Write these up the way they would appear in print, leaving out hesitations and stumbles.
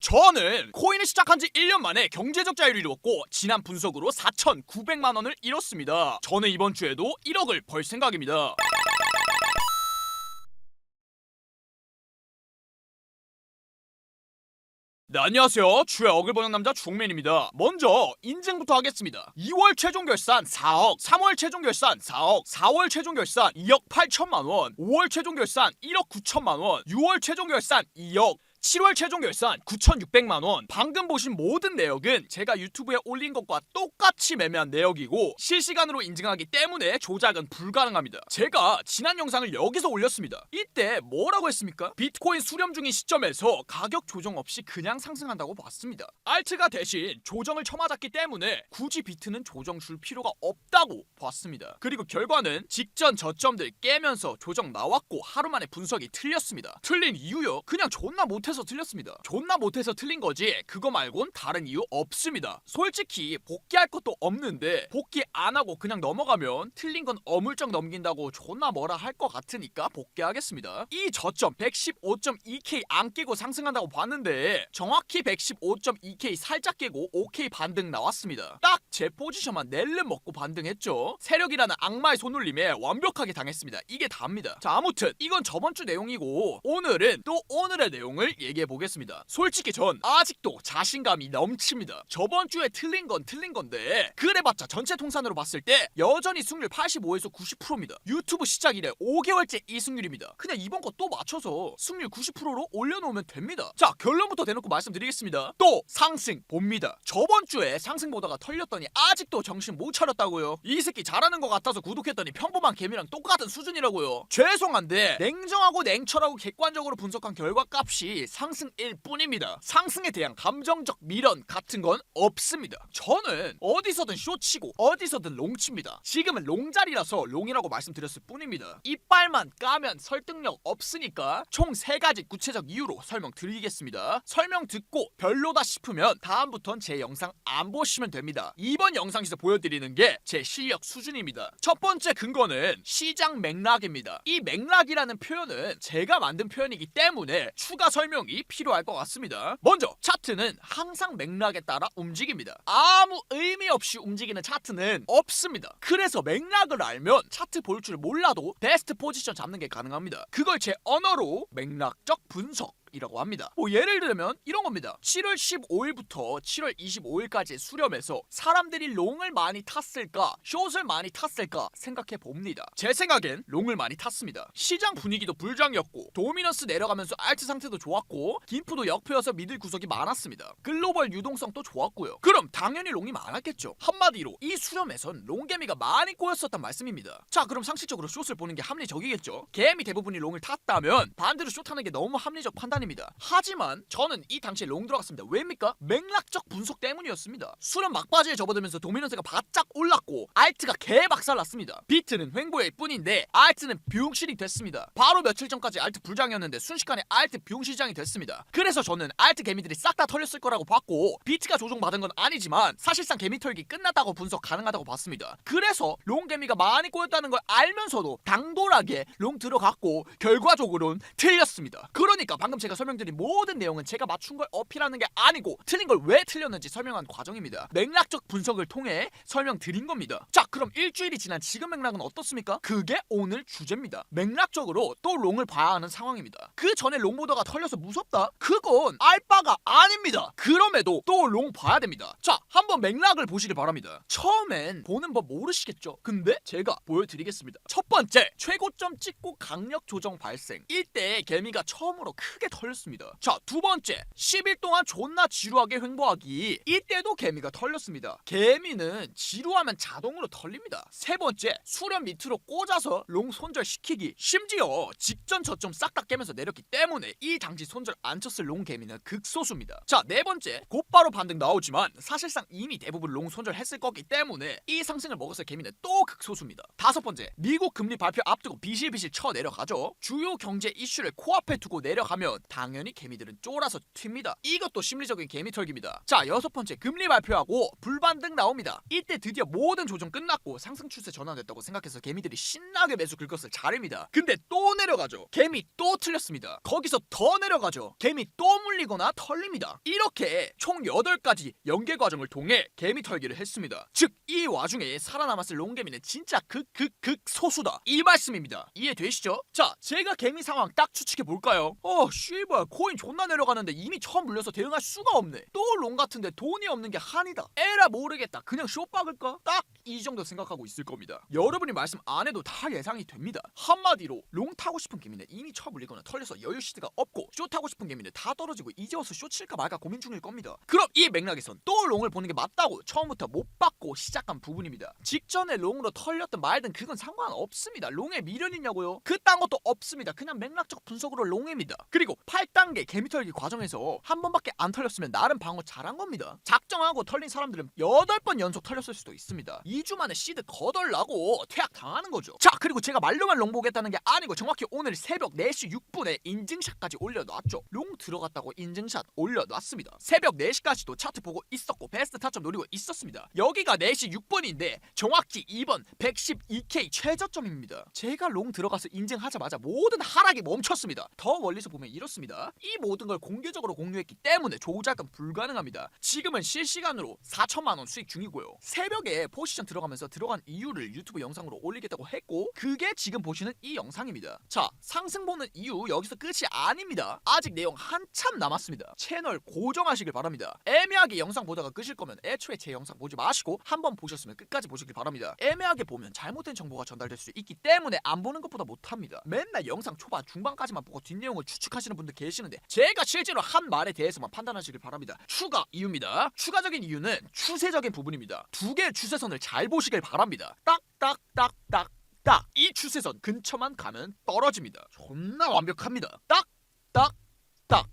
저는 코인을 시작한 지 1년 만에 경제적 자유를 이루었고 지난 분석으로 4,900만 원을 잃었습니다. 저는 이번 주에도 1억을 벌 생각입니다. 네, 안녕하세요. 주의 억을 버는 남자 주홍맨입니다. 먼저 인증부터 하겠습니다. 2월 최종 결산 4억, 3월 최종 결산 4억, 4월 최종 결산 2억 8천만 원, 5월 최종 결산 1억 9천만 원, 6월 최종 결산 2억, 7월 최종 결산 9,600만 원. 방금 보신 모든 내역은 제가 유튜브에 올린 것과 똑같이 매매한 내역이고 실시간으로 인증하기 때문에 조작은 불가능합니다. 제가 지난 영상을 여기서 올렸습니다. 이때 뭐라고 했습니까? 비트코인 수렴 중인 시점에서 가격 조정 없이 그냥 상승한다고 봤습니다. 알트가 대신 조정을 쳐맞았기 때문에 굳이 비트는 조정 줄 필요가 없다고 봤습니다. 그리고 결과는 직전 저점들 깨면서 조정 나왔고 하루 만에 분석이 틀렸습니다. 틀린 이유요? 그냥 존나 못해서 틀렸습니다. 존나 못해서 틀린 거지 그거 말곤 다른 이유 없습니다. 솔직히 복귀할 것도 없는데 복귀 안 하고 그냥 넘어가면 틀린 건 어물쩍 넘긴다고 존나 뭐라 할 것 같으니까 복귀하겠습니다. 이 저점 115.2K 안 깨고 상승한다고 봤는데 정확히 115.2K 살짝 깨고 5K 반등 나왔습니다. 딱 제 포지션만 낼름 먹고 반등했죠. 세력이라는 악마의 손놀림에 완벽하게 당했습니다. 이게 답니다. 자, 아무튼 이건 저번 주 내용이고 오늘은 또 오늘의 내용을 얘기해 보겠습니다. 솔직히 전 아직도 자신감이 넘칩니다. 저번 주에 틀린 건 틀린 건데 그래봤자 전체 통산으로 봤을 때 여전히 승률 85에서 90%입니다. 유튜브 시작 이래 5개월째 이 승률입니다. 그냥 이번 거 또 맞춰서 승률 90%로 올려놓으면 됩니다. 자, 결론부터 대놓고 말씀드리겠습니다. 또 상승 봅니다. 저번 주에 상승 보다가 털렸더니 아직도 정신 못 차렸다고요. 이 새끼 잘하는 것 같아서 구독했더니 평범한 개미랑 똑같은 수준이라고요. 죄송한데 냉정하고 냉철하고 객관적으로 분석한 결과값이 상승일 뿐입니다. 상승에 대한 감정적 미련 같은 건 없습니다. 저는 어디서든 쇼치고 어디서든 롱칩니다. 지금은 롱자리라서 롱이라고 말씀드렸을 뿐입니다. 이빨만 까면 설득력 없으니까 총 3가지 구체적 이유로 설명드리겠습니다. 설명 듣고 별로다 싶으면 다음부턴 제 영상 안 보시면 됩니다. 이번 영상에서 보여드리는 게 제 실력 수준입니다. 첫 번째 근거는 시장 맥락입니다. 이 맥락이라는 표현은 제가 만든 표현이기 때문에 추가 설명이 필요할 것 같습니다. 먼저 차트는 항상 맥락에 따라 움직입니다. 아무 의미 없이 움직이는 차트는 없습니다. 그래서 맥락을 알면 차트 볼 줄 몰라도 베스트 포지션 잡는 게 가능합니다. 그걸 제 언어로 맥락적 분석 이라고 합니다. 예를 들면 이런 겁니다. 7월 15일부터 7월 25일까지 수렴해서 사람들이 롱을 많이 탔을까 숏을 많이 탔을까 생각해 봅니다. 제 생각엔 롱을 많이 탔습니다. 시장 분위기도 불장이었고 도미넌스 내려가면서 알트 상태도 좋았고 김프도 역표여서 믿을 구석이 많았습니다. 글로벌 유동성도 좋았고요. 그럼 당연히 롱이 많았겠죠. 한마디로 이 수렴에선 롱개미가 많이 꼬였었단 말씀입니다. 자, 그럼 상식적으로 숏을 보는 게 합리적이겠죠. 개미 대부분이 롱을 탔다면 반대로 숏하는 게 너무 합리적 판단 입니다. 하지만 저는 이 당시에 롱 들어갔습니다. 왜입니까? 맥락적 분석 때문이었습니다. 수렴 막바지에 접어들면서 도미넌스가 바짝 올랐고 알트가 개박살났습니다. 비트는 횡보일 뿐인데 알트는 비용실이 됐습니다. 바로 며칠 전까지 알트 불장이었는데 순식간에 알트 비용시장이 됐습니다. 그래서 저는 알트 개미들이 싹 다 털렸을 거라고 봤고 비트가 조종받은 건 아니지만 사실상 개미 털기 끝났다고 분석 가능하다고 봤습니다. 그래서 롱 개미가 많이 꼬였다는 걸 알면서도 당돌하게 롱 들어갔고 결과적으로는 틀렸습니다. 그러니까 방금 제가 설명드린 모든 내용은 제가 맞춘 걸 어필하는 게 아니고 틀린 걸 왜 틀렸는지 설명한 과정입니다. 맥락적 분석을 통해 설명드린 겁니다. 자, 그럼 일주일이 지난 지금 맥락은 어떻습니까? 그게 오늘 주제입니다. 맥락적으로 또 롱을 봐야 하는 상황입니다. 그 전에 롱 보다가 털려서 무섭다? 그건 알바가 아닙니다. 그럼에도 또 롱 봐야 됩니다. 자, 한번 맥락을 보시길 바랍니다. 처음엔 보는 법 모르시겠죠? 근데 제가 보여드리겠습니다. 첫 번째, 최고점 찍고 강력 조정 발생. 이때 개미가 처음으로 크게 털렸습니다. 자, 두 번째, 10일 동안 존나 지루하게 횡보하기. 이때도 개미가 털렸습니다. 개미는 지루하면 자동으로 털립니다. 세 번째, 수렴 밑으로 꽂아서 롱 손절시키기. 심지어 직전 저점 싹 다 깨면서 내렸기 때문에 이 당시 손절 안 쳤을 롱 개미는 극소수입니다. 자, 네 번째, 곧바로 반등 나오지만 사실상 이미 대부분 롱 손절했을 거기 때문에 이 상승을 먹었을 개미는 또 극소수입니다. 다섯 번째, 미국 금리 발표 앞두고 비실비실 쳐 내려가죠. 주요 경제 이슈를 코앞에 두고 내려가면 당연히 개미들은 쫄아서 튑니다. 이것도 심리적인 개미 털기입니다. 자, 여섯 번째, 금리 발표하고 불반등 나옵니다. 이때 드디어 모든 조정 끝났고 상승 추세 전환됐다고 생각해서 개미들이 신나게 매수 긁었을 자리입니다. 근데 또 내려가죠. 개미 또 틀렸습니다. 거기서 더 내려가죠. 개미 또 물리거나 털립니다. 이렇게 총 8가지 연계 과정을 통해 개미 털기를 했습니다. 즉 이 와중에 살아남았을 롱개미는 진짜 소수다, 이 말씀입니다. 이해되시죠? 자, 제가 개미 상황 딱 추측해 볼까요? 씨발 코인 존나 내려가는데 이미 처음 물려서 대응할 수가 없네. 또 롱 같은데 돈이 없는 게 한이다. 에라 모르겠다. 그냥 쇼 박을까? 딱 이 정도 생각하고 있을 겁니다. 여러분이 말씀 안 해도 다 예상이 됩니다. 한마디로 롱 타고 싶은 개미는 이미 처 물리거나 털려서 여유 시드가 없고, 쇼 타고 싶은 개미는 다 떨어지고 이제 와서 쇼 칠까 말까 고민 중일 겁니다. 그럼 이 맥락에선 또 롱을 보는 게 맞다고 처음부터 못 받고 시작한 부분입니다. 직전에 롱으로 털렸든 말든 그건 상관없습니다. 롱에 미련이냐고요? 그딴 것도 없습니다. 그냥 맥락적 분석으로 롱입니다. 그리고 8단계 개미 털기 과정에서 한 번밖에 안 털렸으면 나름 방어 잘한 겁니다. 작정하고 털린 사람들은 8번 연속 털렸을 수도 있습니다. 2주 만에 시드 거덜나고 퇴학 당하는 거죠. 자, 그리고 제가 말로만 롱 보겠다는 게 아니고 정확히 오늘 새벽 4시 6분에 인증샷까지 올려놨죠. 롱 들어갔다고 인증샷 올려놨습니다. 새벽 4시까지도 차트 보고 있었고 베스트 타점 노리고 있었습니다. 여기가 4시 6분인데 정확히 2번 112K 최저점입니다. 제가 롱 들어가서 인증하자마자 모든 하락이 멈췄습니다. 더 멀리서 보면 이렇습니다. 이 모든 걸 공개적으로 공유했기 때문에 조작은 불가능합니다. 지금은 실시간으로 4천만원 수익 중이고요. 새벽에 포지션 들어가면서 들어간 이유를 유튜브 영상으로 올리겠다고 했고, 그게 지금 보시는 이 영상입니다. 자, 상승 보는 이유 여기서 끝이 아닙니다. 아직 내용 한참 남았습니다. 채널 고정하시길 바랍니다. 애매하게 영상 보다가 끄실 거면 애초에 제 영상 보지 마시고 한번 보셨으면 끝까지 보시길 바랍니다. 애매하게 보면 잘못된 정보가 전달될 수 있기 때문에 안 보는 것보다 못합니다. 맨날 영상 초반 중반까지만 보고 뒷내용을 추측하시는 분들 계시는데 제가 실제로 한 말에 대해서만 판단하시길 바랍니다. 추가 이유입니다. 추가적인 이유는 추세적인 부분입니다. 두 개의 추세선을 잘 보시길 바랍니다. 딱딱딱딱딱, 이 추세선 근처만 가면 떨어집니다. 존나 완벽합니다. 딱딱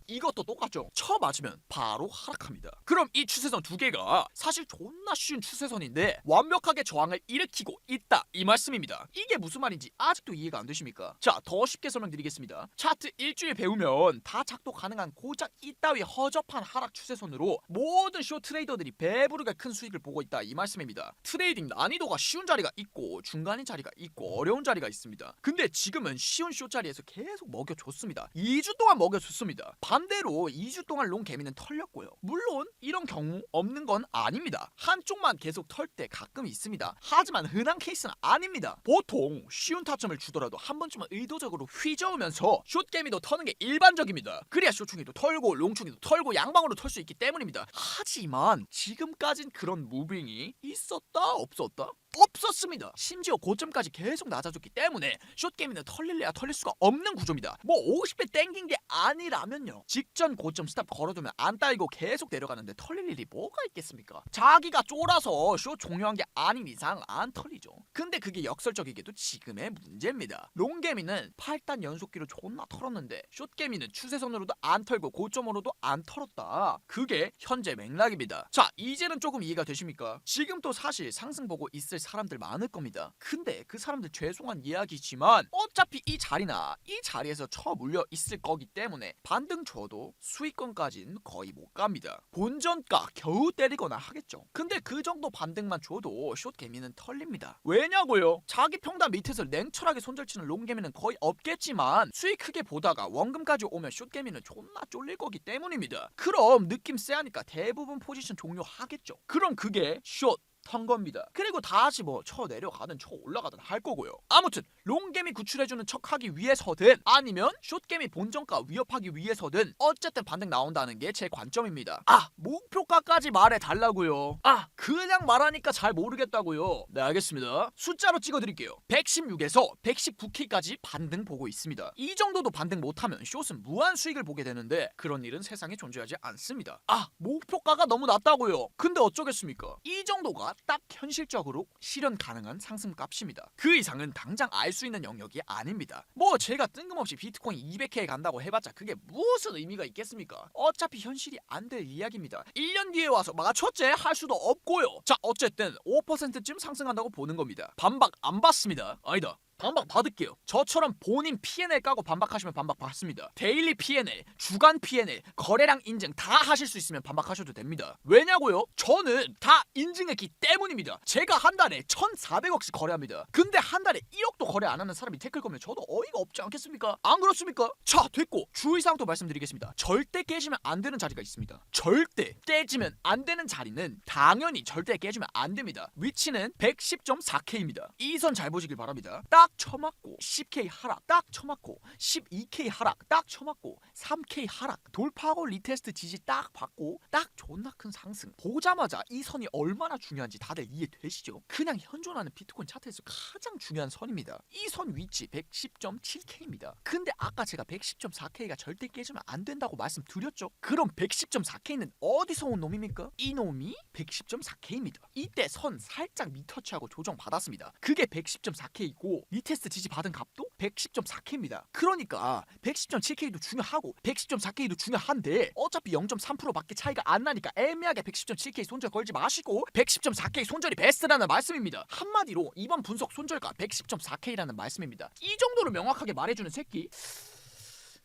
이것도 똑같죠. 쳐 맞으면 바로 하락합니다. 그럼 이 추세선 두 개가 사실 존나 쉬운 추세선인데 완벽하게 저항을 일으키고 있다, 이 말씀입니다. 이게 무슨 말인지 아직도 이해가 안 되십니까? 자, 더 쉽게 설명드리겠습니다. 차트 일주일 배우면 다 작동 가능한 고작 이따위 허접한 하락 추세선으로 모든 쇼 트레이더들이 배부르게 큰 수익을 보고 있다, 이 말씀입니다. 트레이딩 난이도가 쉬운 자리가 있고 중간인 자리가 있고 어려운 자리가 있습니다. 근데 지금은 쉬운 쇼 자리에서 계속 먹여줬습니다. 2주 동안 먹여줬습니다. 반대로 2주 동안 롱 개미는 털렸고요. 물론 이런 경우 없는 건 아닙니다. 한쪽만 계속 털 때 가끔 있습니다. 하지만 흔한 케이스는 아닙니다. 보통 쉬운 타점을 주더라도 한 번쯤은 의도적으로 휘저으면서 숏 개미도 터는 게 일반적입니다. 그래야 숏충이도 털고 롱충이도 털고 양방으로 털 수 있기 때문입니다. 하지만 지금까진 그런 무빙이 있었다 없었다? 없었습니다. 심지어 고점까지 계속 낮아졌기 때문에 숏게임은 털릴래야 털릴 수가 없는 구조입니다. 뭐 50배 땡긴 게 아니라면요, 직전 고점 스탑 걸어두면 안 따이고 계속 내려가는데 털릴 일이 뭐가 있겠습니까? 자기가 쫄아서 숏 종료한 게 아닌 이상 안 털리죠. 근데 그게 역설적이게도 지금의 문제입니다. 롱게미는 8단 연속기로 존나 털었는데 숏게미는 추세선으로도 안 털고 고점으로도 안 털었다. 그게 현재 맥락입니다. 자, 이제는 조금 이해가 되십니까? 지금 또 사실 상승 보고 있을 사람들 많을 겁니다. 근데 그 사람들 죄송한 이야기지만 어차피 이 자리나 이 자리에서 쳐 물려 있을 거기 때문에 반등 줘도 수익권까진 거의 못 갑니다. 본전가 겨우 때리거나 하겠죠. 근데 그 정도 반등만 줘도 숏개미는 털립니다. 왜냐고요? 자기 평단 밑에서 냉철하게 손절치는 롱개미는 거의 없겠지만 수익 크게 보다가 원금까지 오면 숏개미는 존나 쫄릴 거기 때문입니다. 그럼 느낌 쎄하니까 대부분 포지션 종료하겠죠. 그럼 그게 숏 턴 겁니다. 그리고 다시 뭐 쳐 내려가든 쳐 올라가든 할 거고요. 아무튼 롱개미 구출해주는 척하기 위해서든 아니면 숏개미 본전가 위협하기 위해서든 어쨌든 반등 나온다는 게 제 관점입니다. 목표가까지 말해달라고요. 그냥 말하니까 잘 모르겠다고요. 네, 알겠습니다. 숫자로 찍어드릴게요. 116에서 119K까지 반등 보고 있습니다. 이 정도도 반등 못하면 숏은 무한 수익을 보게 되는데 그런 일은 세상에 존재하지 않습니다. 목표가가 너무 낮다고요. 근데 어쩌겠습니까? 이 정도가 딱 현실적으로 실현 가능한 상승값입니다. 그 이상은 당장 알 수 있는 영역이 아닙니다. 뭐 제가 뜬금없이 비트코인 200K에 간다고 해봤자 그게 무슨 의미가 있겠습니까? 어차피 현실이 안 될 이야기입니다. 1년 뒤에 와서 맞췄제 할 수도 없고요. 자, 어쨌든 5%쯤 상승한다고 보는 겁니다. 반박 안 받습니다. 아니다, 반박 받을게요. 저처럼 본인 P&L 까고 반박하시면 반박 받습니다. 데일리 P&L, 주간 P&L, 거래량 인증 다 하실 수 있으면 반박하셔도 됩니다. 왜냐고요? 저는 다 인증했기 때문입니다. 제가 한 달에 1,400억씩 거래합니다. 근데 한 달에 1억도 거래 안 하는 사람이 태클 거면 저도 어이가 없지 않겠습니까? 안 그렇습니까? 자, 됐고 주의사항도 말씀드리겠습니다. 절대 깨지면 안 되는 자리가 있습니다. 절대 깨지면 안 되는 자리는 당연히 절대 깨지면 안 됩니다. 위치는 110.4K입니다. 이 선 잘 보시길 바랍니다. 딱 쳐맞고 10K 하락, 딱 쳐맞고 12K 하락, 딱 쳐맞고 3K 하락, 돌파하고 리테스트 지지 딱 받고 딱 존나 큰 상승. 보자마자 이 선이 얼마나 중요한지 다들 이해되시죠? 그냥 현존하는 비트코인 차트에서 가장 중요한 선입니다. 이 선 위치 110.7K입니다. 근데 아까 제가 110.4K가 절대 깨지면 안 된다고 말씀드렸죠? 그럼 110.4K는 어디서 온 놈입니까? 이 놈이 110.4K입니다. 이때 선 살짝 미터치하고 조정 받았습니다. 그게 110.4K이고 리테스트 지지 받은 값도 110.4K입니다. 그러니까 110.7K도 중요하고 110.4K도 중요한데 어차피 0.3%밖에 차이가 안 나니까 애매하게 110.7K 손절 걸지 마시고 110.4K 손절이 베스트라는 말씀입니다. 한마디로 이번 분석 손절가 110.4K라는 말씀입니다. 이 정도로 명확하게 말해주는 새끼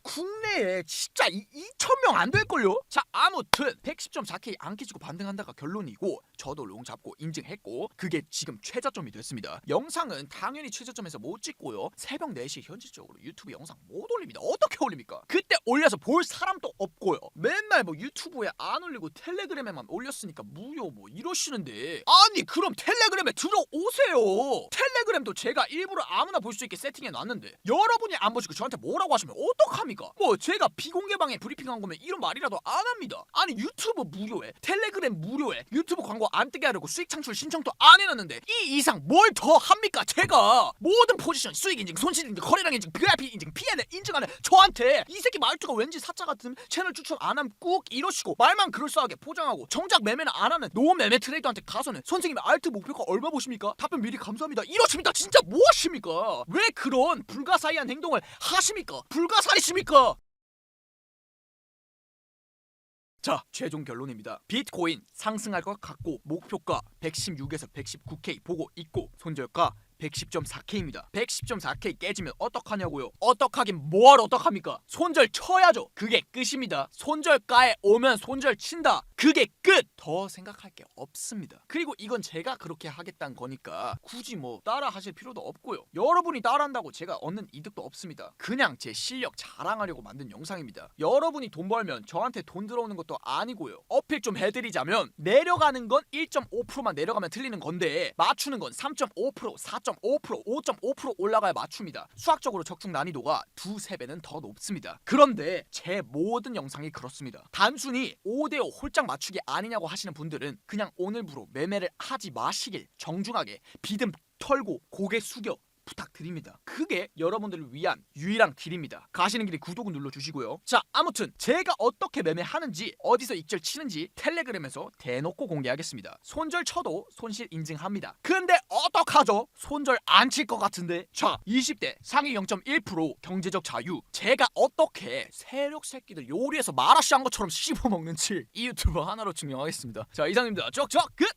국내에 진짜 2,000명 안 될걸요? 자, 아무튼 110.4K 안 깨지고 반등한다가 결론이고 저도 롱 잡고 인증했고 그게 지금 최저점이 됐습니다. 영상은 당연히 최저점에서 못 찍고요. 새벽 4시 현실적으로 유튜브 영상 못 올립니다. 어떻게 올립니까? 그때 올려서 볼 사람도 없고요. 맨날 뭐 유튜브에 안 올리고 텔레그램에만 올렸으니까 무료 뭐 이러시는데 아니 그럼 텔레그램에 들어오세요. 텔레그램도 제가 일부러 아무나 볼 수 있게 세팅해놨는데 여러분이 안 보시고 저한테 뭐라고 하시면 어떡합니까? 뭐 제가 비공개방에 브리핑한 거면 이런 말이라도 안 합니다. 아니 유튜브 무료에 텔레그램 무료에 유튜브 광고 안 뜨게 하려고 수익 창출 신청도 안 해놨는데 이 이상 뭘 더 합니까? 제가 모든 포지션 수익 인증, 손실 인증, 거래량 인증, VIP 인증, P&L 인증하는 저한테 이 새끼 말투가 왠지 사짜 같은 채널 추천 안 하면 꾹 이러시고 말만 그럴싸하게 포장하고 정작 매매는 안 하는 노매매 트레이더한테 가서는 선생님 알트 목표가 얼마 보십니까? 답변 미리 감사합니다. 이러십니까? 진짜 무엇입니까? 왜 그런 불가사의한 행동을 하십니까? 불가사의십니까? 자, 최종 결론입니다. 비트코인 상승할 것 같고 목표가 116에서 119K 보고 있고 손절가 110.4K입니다. 110.4K 깨지면 어떡하냐고요? 어떡하긴 뭘 어떡합니까? 손절 쳐야죠. 그게 끝입니다. 손절가에 오면 손절 친다. 그게 끝! 더 생각할 게 없습니다. 그리고 이건 제가 그렇게 하겠다는 거니까 굳이 뭐 따라 하실 필요도 없고요. 여러분이 따라한다고 제가 얻는 이득도 없습니다. 그냥 제 실력 자랑하려고 만든 영상입니다. 여러분이 돈 벌면 저한테 돈 들어오는 것도 아니고요. 어필 좀 해드리자면 내려가는 건 1.5%만 내려가면 틀리는 건데 맞추는 건 3.5%, 4.5%, 5.5% 올라가야 맞춥니다. 수학적으로 적중 난이도가 2~3배는 더 높습니다. 그런데 제 모든 영상이 그렇습니다. 단순히 5대5 홀짝 맞추기 아니냐고 하시는 분들은 그냥 오늘부로 매매를 하지 마시길 정중하게 비듬 털고 고개 숙여 부탁드립니다. 그게 여러분들을 위한 유일한 길입니다. 가시는 길에 구독은 눌러주시고요. 자, 아무튼 제가 어떻게 매매하는지 어디서 익절 치는지 텔레그램에서 대놓고 공개하겠습니다. 손절 쳐도 손실 인증합니다. 근데 어떡하죠? 손절 안 칠 것 같은데. 자, 20대 상위 0.1% 경제적 자유. 제가 어떻게 세력 새끼들 요리해서 마라시 한 것처럼 씹어먹는지 이 유튜브 하나로 증명하겠습니다. 자, 이상입니다. 쩍쩍 끝!